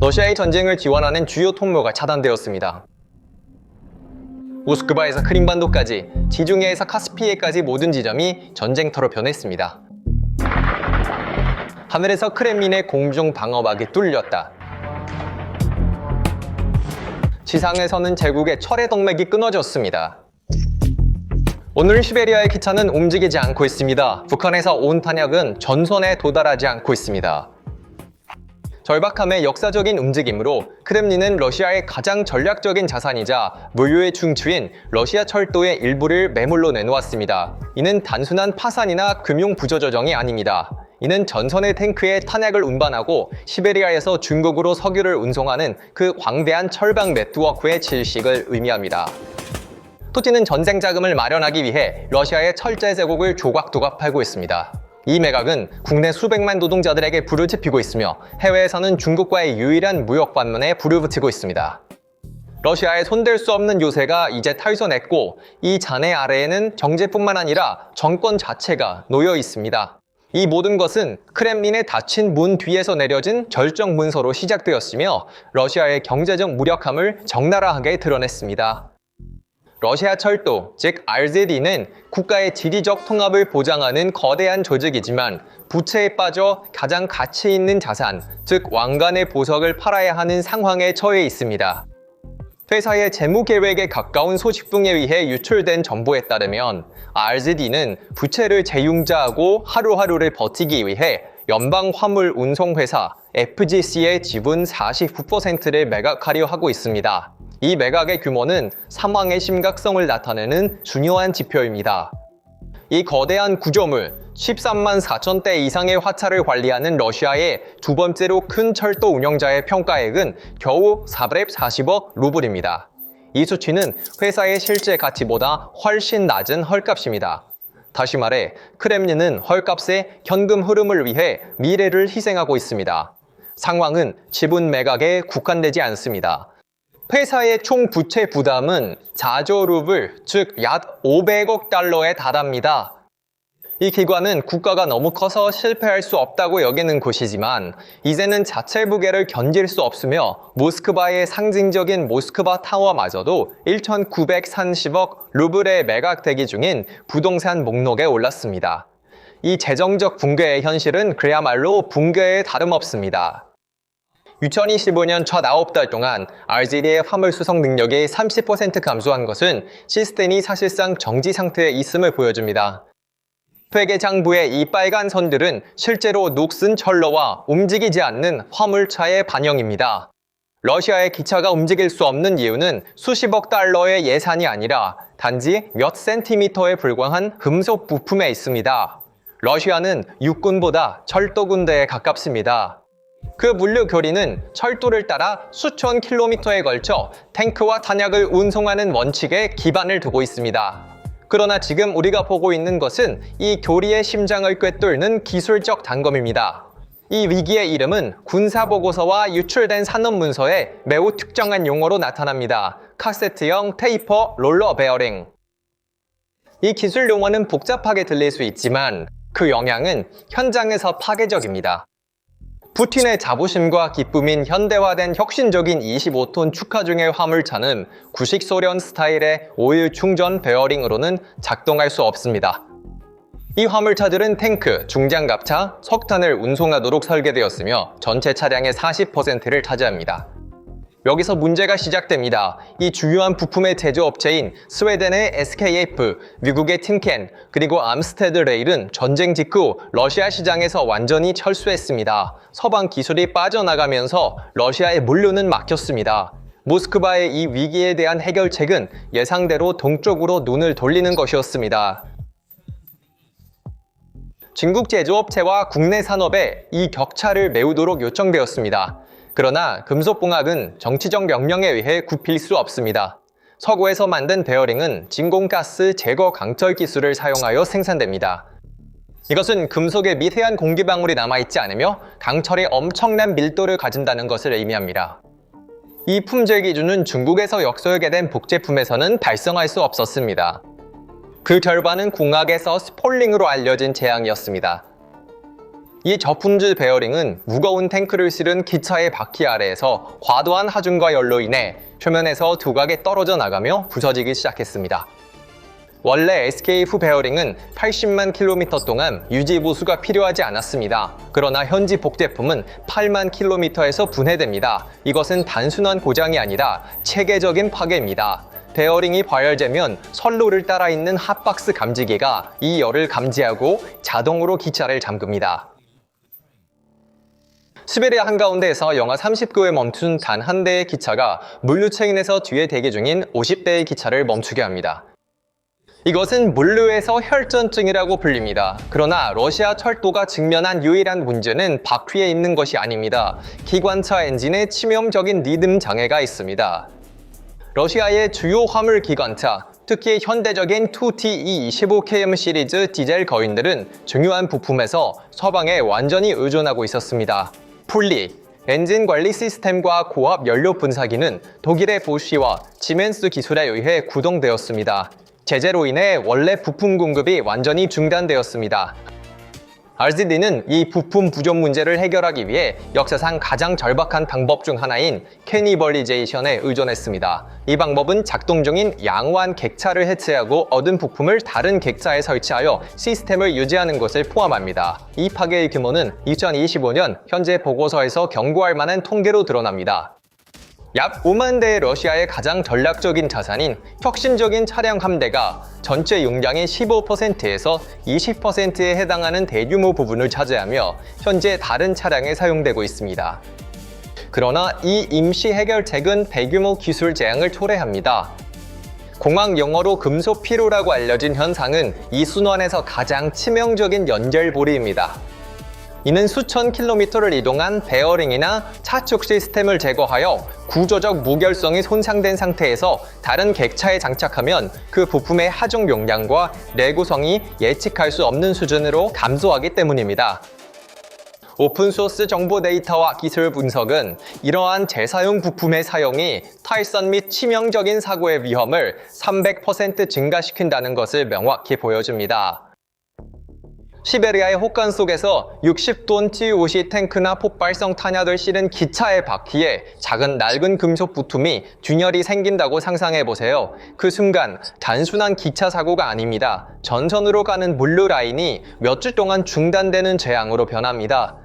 러시아의 전쟁을 지원하는 주요 통로가 차단되었습니다. 모스크바에서 크림반도까지, 지중해에서 카스피해까지 모든 지점이 전쟁터로 변했습니다. 하늘에서 크렘린의 공중 방어막이 뚫렸다. 지상에서는 제국의 철의 동맥이 끊어졌습니다. 오늘 시베리아의 기차는 움직이지 않고 있습니다. 북한에서 온 탄약은 전선에 도달하지 않고 있습니다. 절박함의 역사적인 움직임으로 크렘린은 러시아의 가장 전략적인 자산이자 무유의 중추인 러시아 철도의 일부를 매물로 내놓았습니다. 이는 단순한 파산이나 금융 부조조정이 아닙니다. 이는 전선의 탱크에 탄약을 운반하고 시베리아에서 중국으로 석유를 운송하는 그 광대한 철강 네트워크의 질식을 의미합니다. 푸틴은 전쟁 자금을 마련하기 위해 러시아의 철제 제국을 조각조각 팔고 있습니다. 이 매각은 국내 수백만 노동자들에게 불을 지피고 있으며 해외에서는 중국과의 유일한 무역 반면에 불을 붙이고 있습니다. 러시아의 손댈 수 없는 요새가 이제 탈선했고 이 잔해 아래에는 정제뿐만 아니라 정권 자체가 놓여 있습니다. 이 모든 것은 크렘린의 닫힌 문 뒤에서 내려진 절정 문서로 시작되었으며 러시아의 경제적 무력함을 적나라하게 드러냈습니다. 러시아 철도, 즉 RZD는 국가의 지리적 통합을 보장하는 거대한 조직이지만 부채에 빠져 가장 가치 있는 자산, 즉 왕관의 보석을 팔아야 하는 상황에 처해 있습니다. 회사의 재무 계획에 가까운 소식통에 의해 유출된 정보에 따르면 RZD는 부채를 재융자하고 하루하루를 버티기 위해 연방 화물 운송 회사 FGC의 지분 49%를 매각하려 하고 있습니다. 이 매각의 규모는 상황의 심각성을 나타내는 중요한 지표입니다. 이 거대한 구조물, 13만 4천 대 이상의 화차를 관리하는 러시아의 두 번째로 큰 철도 운영자의 평가액은 겨우 440억 루블입니다. 이 수치는 회사의 실제 가치보다 훨씬 낮은 헐값입니다. 다시 말해, 크렘린은 헐값의 현금 흐름을 위해 미래를 희생하고 있습니다. 상황은 지분 매각에 국한되지 않습니다. 회사의 총 부채 부담은 4조 루블, 즉 약 500억 달러에 달합니다. 이 기관은 국가가 너무 커서 실패할 수 없다고 여기는 곳이지만 이제는 자체 부계를 견딜 수 없으며 모스크바의 상징적인 모스크바 타워마저도 1,930억 루블에 매각 대기 중인 부동산 목록에 올랐습니다. 이 재정적 붕괴의 현실은 그야말로 붕괴에 다름없습니다. 2025년 첫 9달 동안 RZD의 화물 수송 능력이 30% 감소한 것은 시스템이 사실상 정지 상태에 있음을 보여줍니다. 회계장부의 이 빨간 선들은 실제로 녹슨 철로와 움직이지 않는 화물차의 반영입니다. 러시아의 기차가 움직일 수 없는 이유는 수십억 달러의 예산이 아니라 단지 몇 센티미터에 불과한 금속 부품에 있습니다. 러시아는 육군보다 철도 군대에 가깝습니다. 그 물류 교리는 철도를 따라 수천 킬로미터에 걸쳐 탱크와 탄약을 운송하는 원칙에 기반을 두고 있습니다. 그러나 지금 우리가 보고 있는 것은 이 교리의 심장을 꿰뚫는 기술적 단검입니다. 이 위기의 이름은 군사보고서와 유출된 산업문서에 매우 특정한 용어로 나타납니다. 카세트형 테이퍼 롤러 베어링. 이 기술 용어는 복잡하게 들릴 수 있지만 그 영향은 현장에서 파괴적입니다. 푸틴의 자부심과 기쁨인 현대화된 혁신적인 25톤 축하중의 화물차는 구식 소련 스타일의 오일 충전 베어링으로는 작동할 수 없습니다. 이 화물차들은 탱크, 중장갑차, 석탄을 운송하도록 설계되었으며 전체 차량의 40%를 차지합니다. 여기서 문제가 시작됩니다. 이 주요한 부품의 제조업체인 스웨덴의 SKF, 미국의 팀켄, 그리고 암스테드 레일은 전쟁 직후 러시아 시장에서 완전히 철수했습니다. 서방 기술이 빠져나가면서 러시아의 물류는 막혔습니다. 모스크바의 이 위기에 대한 해결책은 예상대로 동쪽으로 눈을 돌리는 것이었습니다. 중국 제조업체와 국내 산업에 이 격차를 메우도록 요청되었습니다. 그러나 금속봉학은 정치적 명령에 의해 굽힐 수 없습니다. 서구에서 만든 베어링은 진공가스 제거 강철 기술을 사용하여 생산됩니다. 이것은 금속에 미세한 공기방울이 남아있지 않으며 강철의 엄청난 밀도를 가진다는 것을 의미합니다. 이 품질 기준은 중국에서 역설계된 복제품에서는 발성할 수 없었습니다. 그 절반은 공학에서 스폴링으로 알려진 재앙이었습니다. 이 저품질 베어링은 무거운 탱크를 실은 기차의 바퀴 아래에서 과도한 하중과 열로 인해 표면에서 두각이 떨어져 나가며 부서지기 시작했습니다. 원래 SKF 베어링은 80만 킬로미터 동안 유지 보수가 필요하지 않았습니다. 그러나 현지 복제품은 8만 킬로미터에서 분해됩니다. 이것은 단순한 고장이 아니라 체계적인 파괴입니다. 베어링이 과열되면 선로를 따라 있는 핫박스 감지기가 이 열을 감지하고 자동으로 기차를 잠깁니다. 시베리아 한가운데에서 영하 39에 멈춘 단 한 대의 기차가 물류체인에서 뒤에 대기 중인 50대의 기차를 멈추게 합니다. 이것은 물류에서 혈전증이라고 불립니다. 그러나 러시아 철도가 직면한 유일한 문제는 바퀴에 있는 것이 아닙니다. 기관차 엔진에 치명적인 리듬 장애가 있습니다. 러시아의 주요 화물 기관차, 특히 현대적인 2TE 25KM 시리즈 디젤 거인들은 중요한 부품에서 서방에 완전히 의존하고 있었습니다. 풀리, 엔진 관리 시스템과 고압 연료 분사기는 독일의 보쉬와 지멘스 기술에 의해 구동되었습니다. 제재로 인해 원래 부품 공급이 완전히 중단되었습니다. RZD는 이 부품 부족 문제를 해결하기 위해 역사상 가장 절박한 방법 중 하나인 캐니벌리제이션에 의존했습니다. 이 방법은 작동 중인 양호한 객차를 해체하고 얻은 부품을 다른 객차에 설치하여 시스템을 유지하는 것을 포함합니다. 이 파괴의 규모는 2025년 현재 보고서에서 경고할 만한 통계로 드러납니다. 약 5만 대의 러시아의 가장 전략적인 자산인 혁신적인 차량 함대가 전체 용량의 15%에서 20%에 해당하는 대규모 부분을 차지하며 현재 다른 차량에 사용되고 있습니다. 그러나 이 임시 해결책은 대규모 기술 재앙을 초래합니다. 공학 용어로 금속 피로라고 알려진 현상은 이 순환에서 가장 치명적인 연결고리입니다. 이는 수천 킬로미터를 이동한 베어링이나 차축 시스템을 제거하여 구조적 무결성이 손상된 상태에서 다른 객차에 장착하면 그 부품의 하중 용량과 내구성이 예측할 수 없는 수준으로 감소하기 때문입니다. 오픈소스 정보 데이터와 기술 분석은 이러한 재사용 부품의 사용이 탈선 및 치명적인 사고의 위험을 300% 증가시킨다는 것을 명확히 보여줍니다. 시베리아의 혹간 속에서 60톤 T-50 탱크나 폭발성 탄약을 실은 기차의 바퀴에 작은 낡은 금속 부품이 균열이 생긴다고 상상해보세요. 그 순간 단순한 기차 사고가 아닙니다. 전선으로 가는 물류 라인이 몇 주 동안 중단되는 재앙으로 변합니다.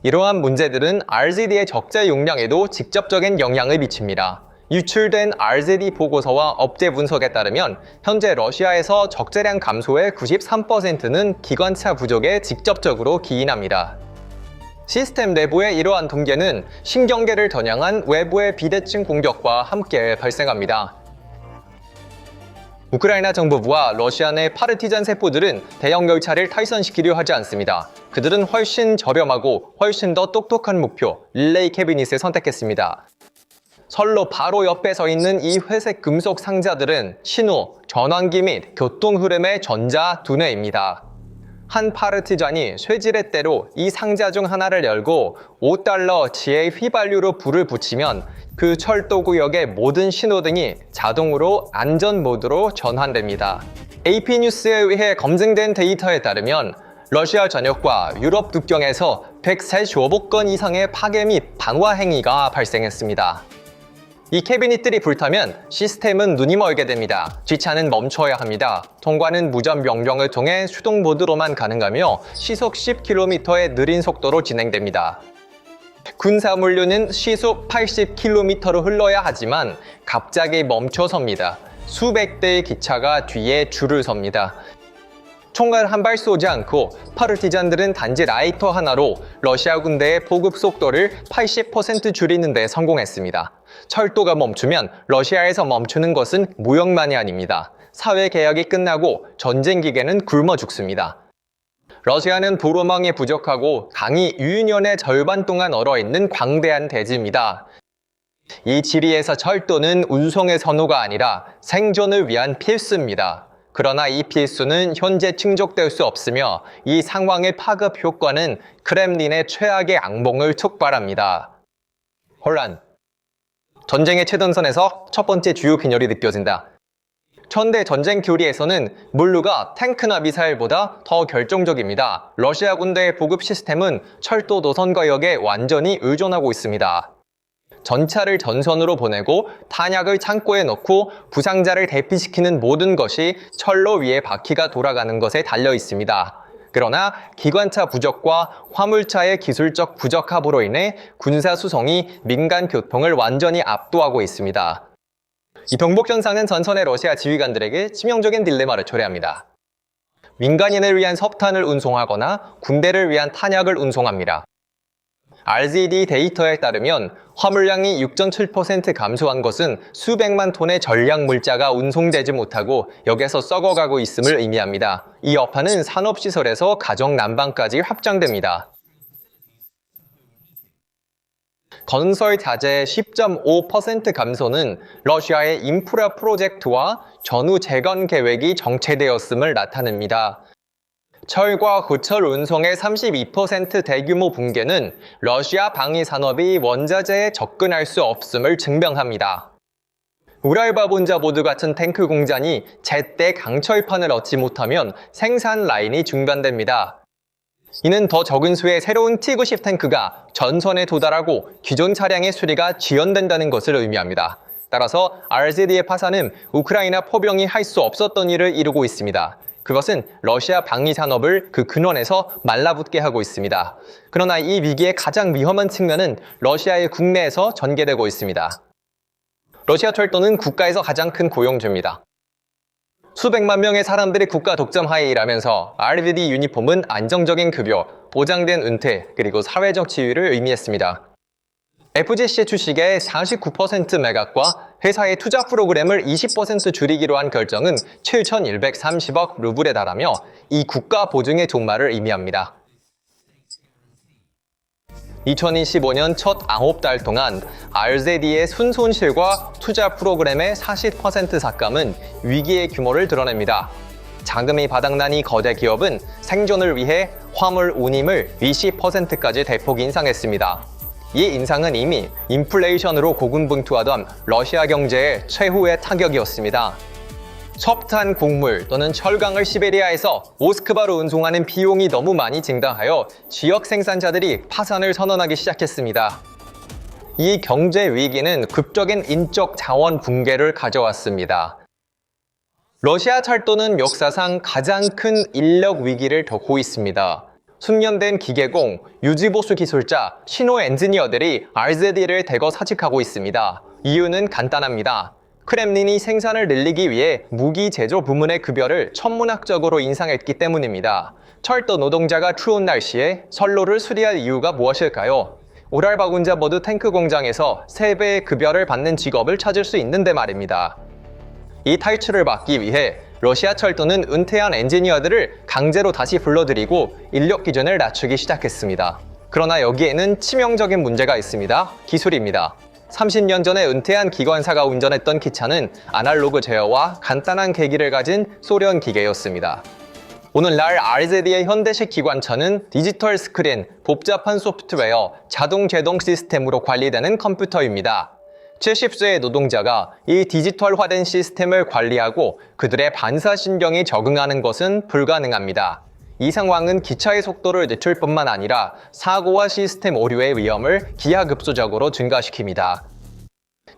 이러한 문제들은 RZD의 적재 용량에도 직접적인 영향을 미칩니다. 유출된 RZD 보고서와 업체 분석에 따르면 현재 러시아에서 적재량 감소의 93%는 기관차 부족에 직접적으로 기인합니다. 시스템 내부의 이러한 동계는 신경계를 겨냥한 외부의 비대칭 공격과 함께 발생합니다. 우크라이나 정부부와 러시아 내 파르티잔 세포들은 대형 열차를 탈선시키려 하지 않습니다. 그들은 훨씬 저렴하고 훨씬 더 똑똑한 목표, 릴레이 캐비닛을 선택했습니다. 선로 바로 옆에 서 있는 이 회색 금속 상자들은 신호, 전환기 및 교통 흐름의 전자 두뇌입니다. 한 파르티잔이 쇠지렛 대로 이 상자 중 하나를 열고 $5치의 휘발유로 불을 붙이면 그 철도 구역의 모든 신호등이 자동으로 안전 모드로 전환됩니다. AP뉴스에 의해 검증된 데이터에 따르면 러시아 전역과 유럽 국경에서 135억 건 이상의 파괴 및 방화 행위가 발생했습니다. 이 캐비닛들이 불타면 시스템은 눈이 멀게 됩니다. 뒷차는 멈춰야 합니다. 통과는 무전 명령을 통해 수동 모드로만 가능하며 시속 10km의 느린 속도로 진행됩니다. 군사물류는 시속 80km로 흘러야 하지만 갑자기 멈춰섭니다. 수백 대의 기차가 뒤에 줄을 섭니다. 총알 한 발 쏘지 않고 파르티잔들은 단지 라이터 하나로 러시아 군대의 보급 속도를 80% 줄이는 데 성공했습니다. 철도가 멈추면 러시아에서 멈추는 것은 무역만이 아닙니다. 사회개혁이 끝나고 전쟁 기계는 굶어 죽습니다. 러시아는 도로망이 부족하고 강이 유유년의 절반 동안 얼어있는 광대한 대지입니다. 이 지리에서 철도는 운송의 선호가 아니라 생존을 위한 필수입니다. 그러나 이 필수는 현재 충족될 수 없으며 이 상황의 파급 효과는 크렘린의 최악의 악몽을 촉발합니다. 혼란. 전쟁의 최전선에서 첫 번째 주요 빈혈이 느껴진다. 현대 전쟁 교리에서는 물류가 탱크나 미사일보다 더 결정적입니다. 러시아 군대의 보급 시스템은 철도 노선과역에 완전히 의존하고 있습니다. 전차를 전선으로 보내고 탄약을 창고에 넣고 부상자를 대피시키는 모든 것이 철로 위에 바퀴가 돌아가는 것에 달려 있습니다. 그러나 기관차 부족과 화물차의 기술적 부적합으로 인해 군사 수송이 민간 교통을 완전히 압도하고 있습니다. 이 병복 현상은 전선의 러시아 지휘관들에게 치명적인 딜레마를 초래합니다. 민간인을 위한 석탄을 운송하거나 군대를 위한 탄약을 운송합니다. RZD 데이터에 따르면 화물량이 6.7% 감소한 것은 수백만 톤의 전략 물자가 운송되지 못하고 역에서 썩어가고 있음을 의미합니다. 이 여파는 산업시설에서 가정 난방까지 확장됩니다. 건설 자재의 10.5% 감소는 러시아의 인프라 프로젝트와 전후 재건 계획이 정체되었음을 나타냅니다. 철과 호철 운송의 32% 대규모 붕괴는 러시아 방위 산업이 원자재에 접근할 수 없음을 증명합니다. 우랄바본자보드 같은 탱크 공장이 제때 강철판을 얻지 못하면 생산 라인이 중단됩니다. 이는 더 적은 수의 새로운 T-90 탱크가 전선에 도달하고 기존 차량의 수리가 지연된다는 것을 의미합니다. 따라서 RZD의 파산은 우크라이나 포병이 할 수 없었던 일을 이루고 있습니다. 그것은 러시아 방위 산업을 그 근원에서 말라붙게 하고 있습니다. 그러나 이 위기의 가장 위험한 측면은 러시아의 국내에서 전개되고 있습니다. 러시아 철도는 국가에서 가장 큰 고용주입니다. 수백만 명의 사람들이 국가 독점 하에 일하면서 RZD 유니폼은 안정적인 급여, 보장된 은퇴, 그리고 사회적 지위를 의미했습니다. FGC 주식의 49% 매각과 회사의 투자 프로그램을 20% 줄이기로 한 결정은 7,130억 루블에 달하며 이 국가 보증의 종말을 의미합니다. 2025년 첫 9달 동안 RZD의 순손실과 투자 프로그램의 40% 삭감은 위기의 규모를 드러냅니다. 자금이 바닥난 이 거대 기업은 생존을 위해 화물 운임을 20%까지 대폭 인상했습니다. 이 인상은 이미 인플레이션으로 고군분투하던 러시아 경제의 최후의 타격이었습니다. 석탄, 곡물 또는 철강을 시베리아에서 모스크바로 운송하는 비용이 너무 많이 증가하여 지역 생산자들이 파산을 선언하기 시작했습니다. 이 경제 위기는 급적인 인적 자원 붕괴를 가져왔습니다. 러시아 철도는 역사상 가장 큰 인력 위기를 겪고 있습니다. 숙련된 기계공, 유지보수 기술자, 신호 엔지니어들이 RZD를 대거 사직하고 있습니다. 이유는 간단합니다. 크렘린이 생산을 늘리기 위해 무기 제조 부문의 급여를 천문학적으로 인상했기 때문입니다. 철도 노동자가 추운 날씨에 선로를 수리할 이유가 무엇일까요? 우랄바군자보드 탱크 공장에서 3배의 급여를 받는 직업을 찾을 수 있는데 말입니다. 이 탈출을 막기 위해 러시아 철도는 은퇴한 엔지니어들을 강제로 다시 불러들이고 인력 기준을 낮추기 시작했습니다. 그러나 여기에는 치명적인 문제가 있습니다. 기술입니다. 30년 전에 은퇴한 기관사가 운전했던 기차는 아날로그 제어와 간단한 계기를 가진 소련 기계였습니다. 오늘날 RZD의 현대식 기관차는 디지털 스크린, 복잡한 소프트웨어, 자동 제동 시스템으로 관리되는 컴퓨터입니다. 70세의 노동자가 이 디지털화된 시스템을 관리하고 그들의 반사신경이 적응하는 것은 불가능합니다. 이 상황은 기차의 속도를 늦출 뿐만 아니라 사고와 시스템 오류의 위험을 기하급수적으로 증가시킵니다.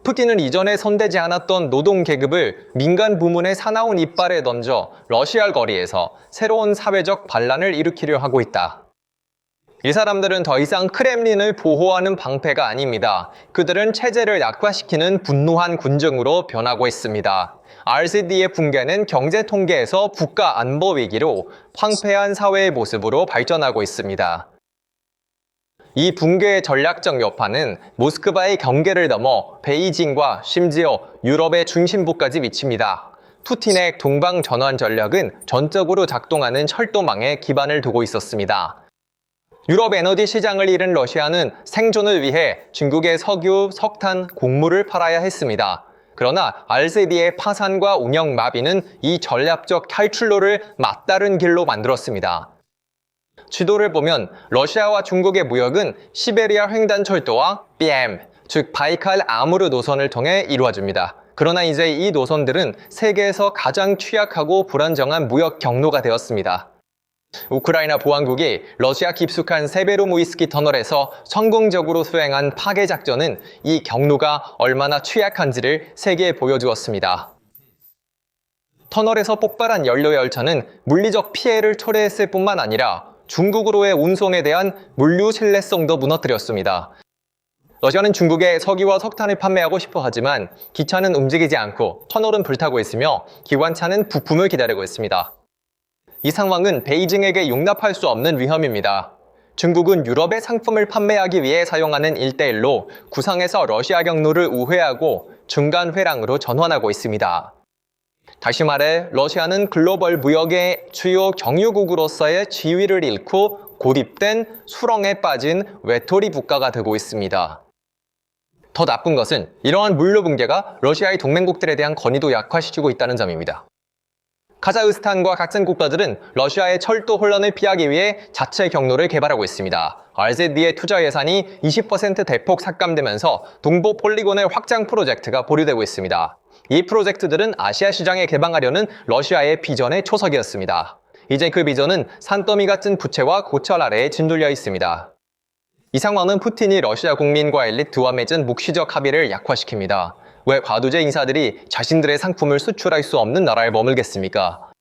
푸틴은 이전에 손대지 않았던 노동 계급을 민간 부문의 사나운 이빨에 던져 러시아 거리에서 새로운 사회적 반란을 일으키려 하고 있다. 이 사람들은 더 이상 크렘린을 보호하는 방패가 아닙니다. 그들은 체제를 약화시키는 분노한 군중으로 변하고 있습니다. RZD의 붕괴는 경제 통계에서 국가 안보 위기로 황폐한 사회의 모습으로 발전하고 있습니다. 이 붕괴의 전략적 여파는 모스크바의 경계를 넘어 베이징과 심지어 유럽의 중심부까지 미칩니다. 푸틴의 동방 전환 전략은 전적으로 작동하는 철도망에 기반을 두고 있었습니다. 유럽 에너지 시장을 잃은 러시아는 생존을 위해 중국의 석유, 석탄, 곡물을 팔아야 했습니다. 그러나 RZD의 파산과 운영 마비는 이 전략적 탈출로를 막다른 길로 만들었습니다. 지도를 보면 러시아와 중국의 무역은 시베리아 횡단철도와 BM, 즉 바이칼 아무르 노선을 통해 이루어집니다. 그러나 이제 이 노선들은 세계에서 가장 취약하고 불안정한 무역 경로가 되었습니다. 우크라이나 보안국이 러시아 깊숙한 세베로모이스키 터널에서 성공적으로 수행한 파괴 작전은 이 경로가 얼마나 취약한지를 세계에 보여주었습니다. 터널에서 폭발한 연료 열차는 물리적 피해를 초래했을 뿐만 아니라 중국으로의 운송에 대한 물류 신뢰성도 무너뜨렸습니다. 러시아는 중국에 석유와 석탄을 판매하고 싶어 하지만 기차는 움직이지 않고 터널은 불타고 있으며 기관차는 부품을 기다리고 있습니다. 이 상황은 베이징에게 용납할 수 없는 위험입니다. 중국은 유럽의 상품을 판매하기 위해 사용하는 일대일로 구상에서 러시아 경로를 우회하고 중간 회랑으로 전환하고 있습니다. 다시 말해 러시아는 글로벌 무역의 주요 경유국으로서의 지위를 잃고 고립된 수렁에 빠진 외톨이 국가가 되고 있습니다. 더 나쁜 것은 이러한 물류 붕괴가 러시아의 동맹국들에 대한 건의도 약화시키고 있다는 점입니다. 카자흐스탄과 같은 국가들은 러시아의 철도 혼란을 피하기 위해 자체 경로를 개발하고 있습니다. RZD의 투자 예산이 20% 대폭 삭감되면서 동부 폴리곤의 확장 프로젝트가 보류되고 있습니다. 이 프로젝트들은 아시아 시장에 개방하려는 러시아의 비전의 초석이었습니다. 이제 그 비전은 산더미 같은 부채와 고철 아래에 짓눌려 있습니다. 이 상황은 푸틴이 러시아 국민과 엘리트와 맺은 묵시적 합의를 약화시킵니다. 왜 과도제 인사들이 자신들의 상품을 수출할 수 없는 나라에 머물겠습니까?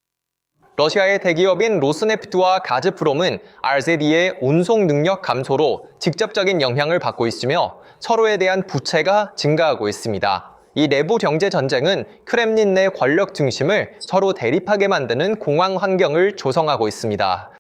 러시아의 대기업인 로스네프트와 가즈프롬은 RZD의 운송 능력 감소로 직접적인 영향을 받고 있으며 서로에 대한 부채가 증가하고 있습니다. 이 내부 경제 전쟁은 크렘린 내 권력 중심을 서로 대립하게 만드는 공황 환경을 조성하고 있습니다.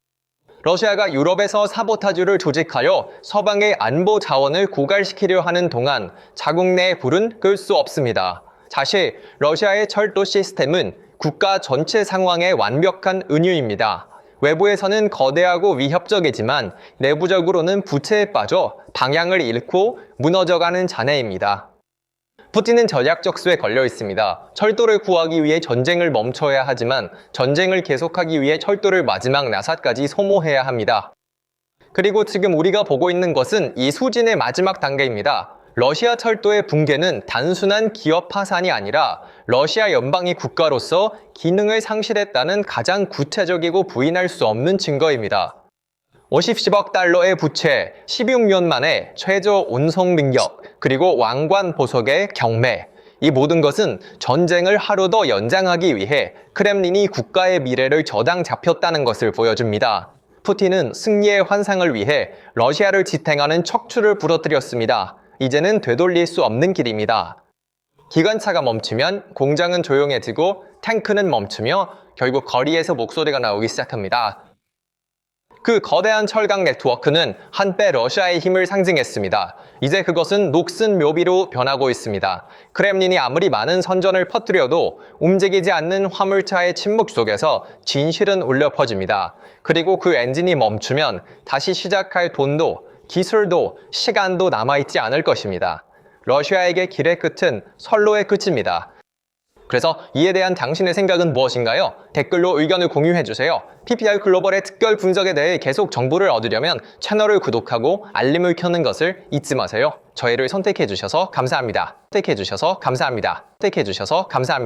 러시아가 유럽에서 사보타주를 조직하여 서방의 안보 자원을 고갈시키려 하는 동안 자국 내의 불은 끌 수 없습니다. 사실 러시아의 철도 시스템은 국가 전체 상황의 완벽한 은유입니다. 외부에서는 거대하고 위협적이지만 내부적으로는 부채에 빠져 방향을 잃고 무너져가는 잔해입니다. 푸틴은 전략적 수에 걸려 있습니다. 철도를 구하기 위해 전쟁을 멈춰야 하지만 전쟁을 계속하기 위해 철도를 마지막 나사까지 소모해야 합니다. 그리고 지금 우리가 보고 있는 것은 이 수진의 마지막 단계입니다. 러시아 철도의 붕괴는 단순한 기업 파산이 아니라 러시아 연방이 국가로서 기능을 상실했다는 가장 구체적이고 부인할 수 없는 증거입니다. 50억 달러의 부채, 16년 만에 최저 운송 능력, 그리고 왕관 보석의 경매. 이 모든 것은 전쟁을 하루 더 연장하기 위해 크렘린이 국가의 미래를 저당 잡혔다는 것을 보여줍니다. 푸틴은 승리의 환상을 위해 러시아를 지탱하는 척추를 부러뜨렸습니다. 이제는 되돌릴 수 없는 길입니다. 기관차가 멈추면 공장은 조용해지고 탱크는 멈추며 결국 거리에서 목소리가 나오기 시작합니다. 그 거대한 철강 네트워크는 한때 러시아의 힘을 상징했습니다. 이제 그것은 녹슨 묘비로 변하고 있습니다. 크렘린이 아무리 많은 선전을 퍼뜨려도 움직이지 않는 화물차의 침묵 속에서 진실은 울려 퍼집니다. 그리고 그 엔진이 멈추면 다시 시작할 돈도 기술도 시간도 남아있지 않을 것입니다. 러시아에게 길의 끝은 선로의 끝입니다. 그래서 이에 대한 당신의 생각은 무엇인가요? 댓글로 의견을 공유해주세요. PPR 글로벌의 특별 분석에 대해 계속 정보를 얻으려면 채널을 구독하고 알림을 켜는 것을 잊지 마세요. 저희를 선택해주셔서 감사합니다. 선택해주셔서 감사합니다. 선택해주셔서 감사합니다.